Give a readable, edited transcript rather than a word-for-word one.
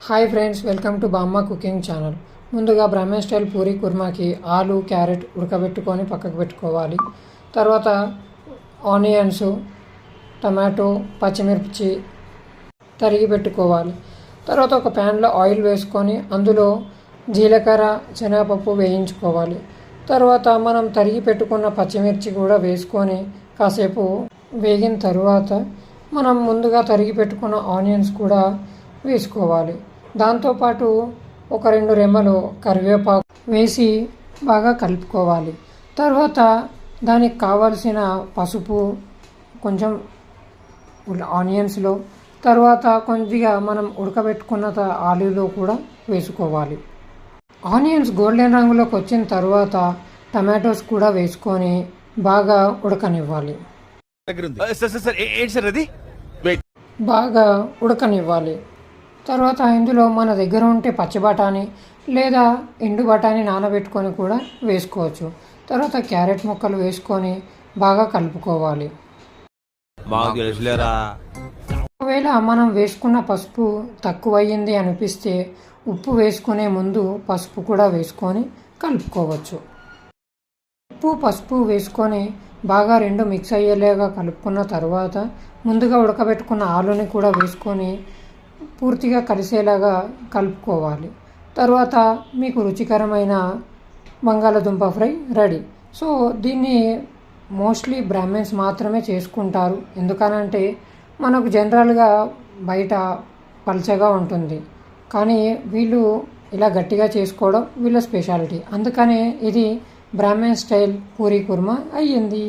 Hi friends, welcome to బామ్మ cooking channel. ముందుగా Brahman style Puri కుర్మాకి ఆలు క్యారెట్ ఉడకబెట్టుకొని పక్కకు పెట్టుకోవాలి. తర్వాత ఆనియన్స్, టమాటో, పచ్చిమిర్చి తరిగి పెట్టుకోవాలి. తర్వాత ఒక ప్యాన్లో ఆయిల్ వేసుకొని అందులో జీలకర్ర, శనగపప్పు వేయించుకోవాలి. తర్వాత మనం తరిగి పెట్టుకున్న పచ్చిమిర్చి కూడా వేసుకొని కాసేపు వేగిన తర్వాత మనం ముందుగా తరిగి పెట్టుకున్న ఆనియన్స్ కూడా వేసుకోవాలి. దాంతోపాటు ఒక 2 రెమ్మలు కరివేపాకు వేసి బాగా కలుపుకోవాలి. తర్వాత దానికి కావలసిన పసుపు కొంచెం ఆనియన్స్లో, తర్వాత కొద్దిగా మనం ఉడకబెట్టుకున్న ఆలులో కూడా వేసుకోవాలి. ఆనియన్స్ గోల్డెన్ రంగులోకి వచ్చిన తర్వాత టమాటోస్ కూడా వేసుకొని బాగా ఉడకనివ్వాలి. బాగా ఉడకనివ్వాలి. తర్వాత ఇందులో మన దగ్గర ఉంటే పచ్చి బఠానీ లేదా ఎండు బఠానీ నానబెట్టుకొని కూడా వేసుకోవచ్చు. తర్వాత క్యారెట్ ముక్కలు వేసుకొని బాగా కలుపుకోవాలి. ఒకవేళ మనం వేసుకున్న పసుపు తక్కువయ్యింది అనిపిస్తే ఉప్పు వేసుకునే ముందు పసుపు కూడా వేసుకొని కలుపుకోవచ్చు. ఉప్పు పసుపు వేసుకొని బాగా 2 మిక్స్ అయ్యేలాగా కలుపుకున్న తర్వాత ముందుగా ఉడకబెట్టుకున్న ఆలుని కూడా వేసుకొని పూర్తిగా కలిసేలాగా కలుపుకోవాలి. తర్వాత మీకు రుచికరమైన బంగాళదుంప ఫ్రై రెడీ. సో దీన్ని మోస్ట్లీ బ్రాహ్మణ్స్ మాత్రమే చేసుకుంటారు. ఎందుకనంటే మనకు జనరల్గా బయట పల్చగా ఉంటుంది, కానీ వీళ్ళు ఇలా గట్టిగా చేసుకోవడం వీళ్ళ స్పెషాలిటీ. అందుకనే ఇది బ్రాహ్మణ్ స్టైల్ పూరీ కుర్మా అయ్యింది.